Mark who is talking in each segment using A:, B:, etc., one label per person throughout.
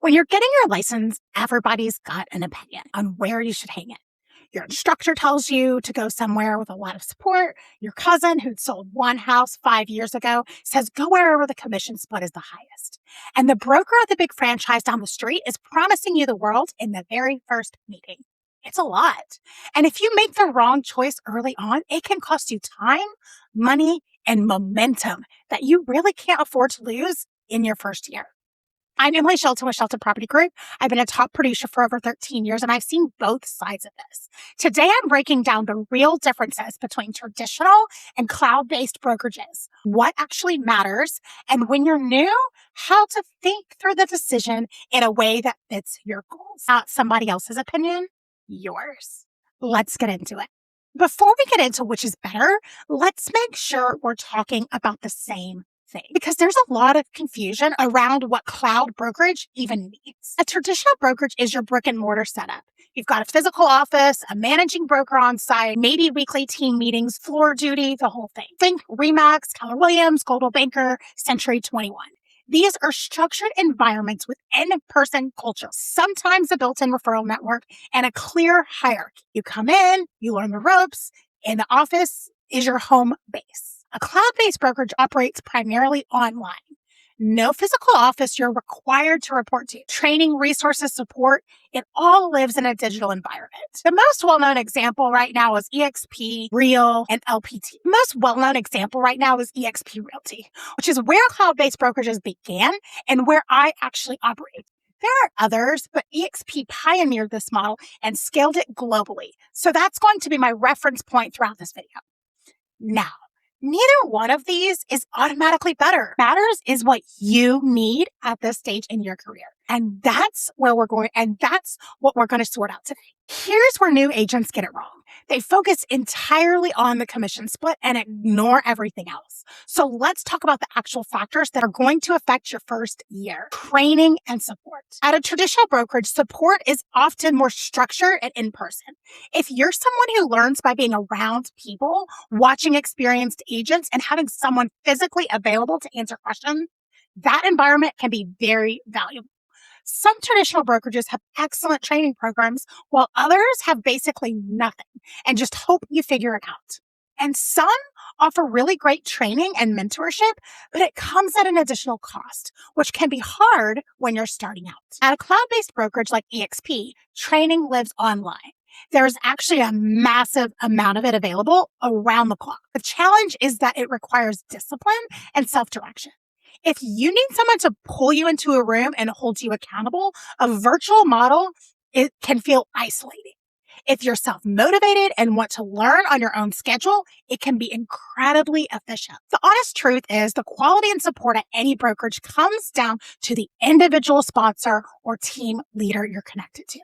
A: When you're getting your license, everybody's got an opinion on where you should hang it. Your instructor tells you to go somewhere with a lot of support. Your cousin who'd sold one house 5 years ago says go wherever the commission split is the highest. And the broker at the big franchise down the street is promising you the world in the very first meeting. It's a lot. And if you make the wrong choice early on, it can cost you time, money, and momentum that you really can't afford to lose in your first year. I'm Emily Shelton with Shelton Property Group. I've been a top producer for over 13 years, and I've seen both sides of this. Today, I'm breaking down the real differences between traditional and cloud-based brokerages, what actually matters, and when you're new, how to think through the decision in a way that fits your goals. Not somebody else's opinion, yours. Let's get into it. Before we get into which is better, let's make sure we're talking about the same thing, because there's a lot of confusion around what cloud brokerage even means. A traditional brokerage is your brick and mortar setup. You've got a physical office, a managing broker on site, maybe weekly team meetings, floor duty, the whole thing. Think Remax, Keller Williams, Goldwell Banker, Century 21. These are structured environments with in-person culture, sometimes a built-in referral network, and a clear hierarchy. You come in, you learn the ropes, and the office is your home base. A cloud-based brokerage operates primarily online. No physical office you're required to report to. Training, resources, support, it all lives in a digital environment. The most well-known example right now is eXp, Real, and LPT. The most well-known example right now is eXp Realty, which is where cloud-based brokerages began and where I actually operate. There are others, but eXp pioneered this model and scaled it globally. So that's going to be my reference point throughout this video. Now, neither one of these is automatically better. What matters is what you need at this stage in your career. And that's what we're going to sort out today. Here's where new agents get it wrong. They focus entirely on the commission split and ignore everything else. So let's talk about the actual factors that are going to affect your first year: training and support. At a traditional brokerage, support is often more structured and in person. If you're someone who learns by being around people, watching experienced agents, and having someone physically available to answer questions, that environment can be very valuable. Some traditional brokerages have excellent training programs, while others have basically nothing and just hope you figure it out. And some offer really great training and mentorship, but it comes at an additional cost, which can be hard when you're starting out. At a cloud-based brokerage like eXp, training lives online. There's actually a massive amount of it available around the clock. The challenge is that it requires discipline and self-direction. If you need someone to pull you into a room and hold you accountable, a virtual model, it can feel isolating. If you're self-motivated and want to learn on your own schedule, it can be incredibly efficient. The honest truth is the quality and support at any brokerage comes down to the individual sponsor or team leader you're connected to,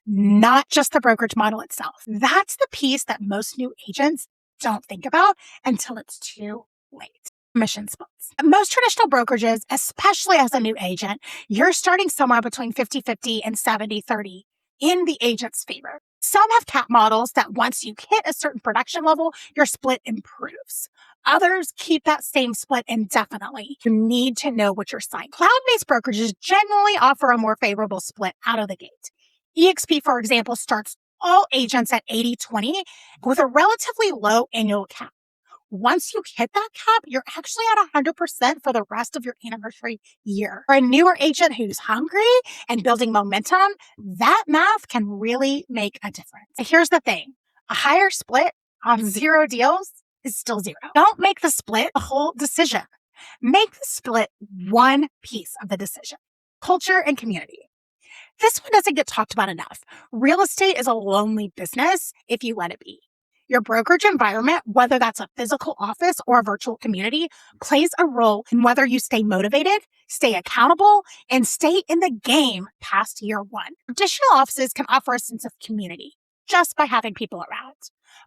A: not just the brokerage model itself. That's the piece that most new agents don't think about until it's too late. Commission splits. Most traditional brokerages, especially as a new agent, you're starting somewhere between 50-50 and 70-30 in the agent's favor. Some have cap models that once you hit a certain production level, your split improves. Others keep that same split indefinitely. You need to know what you're signing. Cloud-based brokerages generally offer a more favorable split out of the gate. eXp, for example, starts all agents at 80-20 with a relatively low annual cap. Once you hit that cap, you're actually at 100% for the rest of your anniversary year. For a newer agent who's hungry and building momentum, that math can really make a difference. Here's the thing. A higher split on 0 deals is still 0. Don't make the split a whole decision. Make the split one piece of the decision: culture and community. This one doesn't get talked about enough. Real estate is a lonely business if you let it be. Your brokerage environment, whether that's a physical office or a virtual community, plays a role in whether you stay motivated, stay accountable, and stay in the game past year one. Traditional offices can offer a sense of community just by having people around.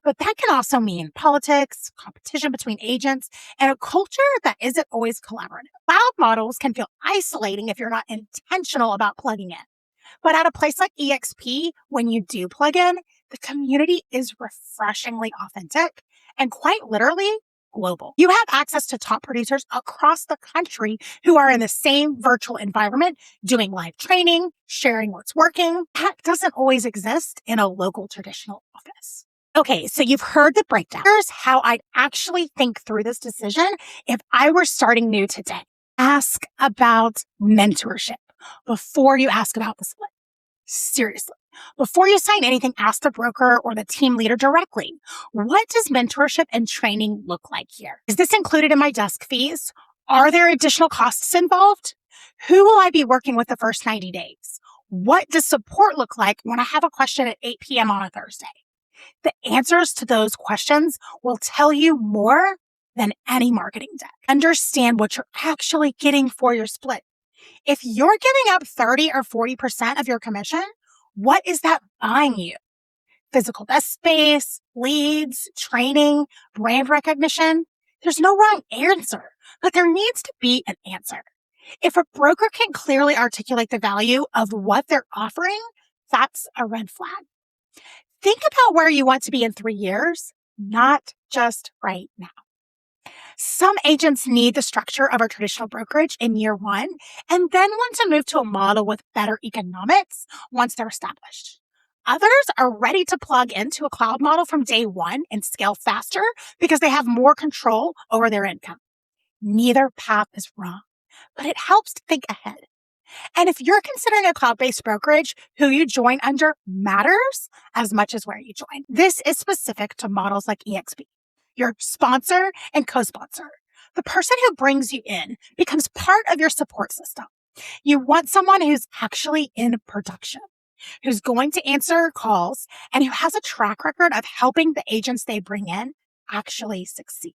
A: But that can also mean politics, competition between agents, and a culture that isn't always collaborative. Cloud models can feel isolating if you're not intentional about plugging in. But at a place like eXp, when you do plug in, the community is refreshingly authentic. And quite literally, global. You have access to top producers across the country who are in the same virtual environment, doing live training, sharing what's working. That doesn't always exist in a local traditional office. Okay, so you've heard the breakdown. Here's how I'd actually think through this decision if I were starting new today. Ask about mentorship before you ask about the split. Seriously. Before you sign anything, ask the broker or the team leader directly. What does mentorship and training look like here? Is this included in my desk fees? Are there additional costs involved? Who will I be working with the first 90 days? What does support look like when I have a question at 8 p.m. on a Thursday? The answers to those questions will tell you more than any marketing deck. Understand what you're actually getting for your split. If you're giving up 30 or 40% of your commission, what is that buying you? Physical desk space, leads, training, brand recognition? There's no wrong answer, but there needs to be an answer. If a broker can clearly articulate the value of what they're offering, that's a red flag. Think about where you want to be in 3 years, not just right now. Some agents need the structure of a traditional brokerage in year 1 and then want to move to a model with better economics once they're established. Others are ready to plug into a cloud model from day 1 and scale faster because they have more control over their income. Neither path is wrong, but it helps to think ahead. And if you're considering a cloud-based brokerage, who you join under matters as much as where you join. This is specific to models like EXP. Your sponsor and co-sponsor. The person who brings you in becomes part of your support system. You want someone who's actually in production, who's going to answer calls, and who has a track record of helping the agents they bring in actually succeed.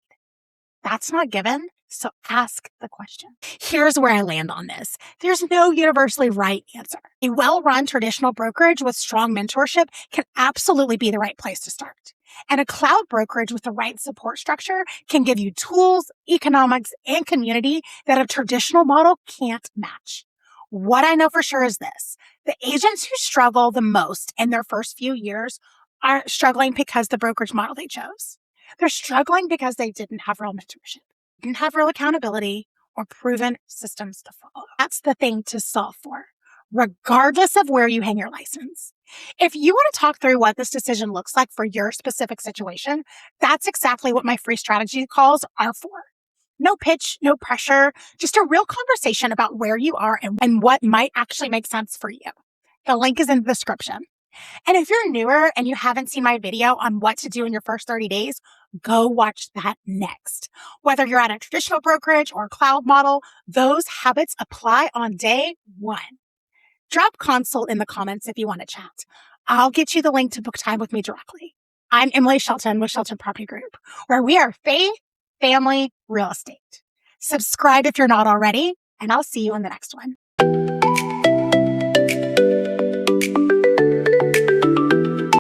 A: That's not given, so ask the question. Here's where I land on this. There's no universally right answer. A well-run traditional brokerage with strong mentorship can absolutely be the right place to start. And a cloud brokerage with the right support structure can give you tools, economics, and community that a traditional model can't match. What I know for sure is this. The agents who struggle the most in their first few years aren't struggling because the brokerage model they chose. They're struggling because they didn't have real mentorship, didn't have real accountability, or proven systems to follow. That's the thing to solve for, regardless of where you hang your license. If you want to talk through what this decision looks like for your specific situation, that's exactly what my free strategy calls are for. No pitch, no pressure, just a real conversation about where you are and what might actually make sense for you. The link is in the description. And if you're newer and you haven't seen my video on what to do in your first 30 days, go watch that next. Whether you're at a traditional brokerage or a cloud model, those habits apply on day 1. Drop consult in the comments if you want to chat. I'll get you the link to book time with me directly. I'm Emily Shelton with Shelton Property Group, where we are faith, family, real estate. Subscribe if you're not already, and I'll see you in the next one.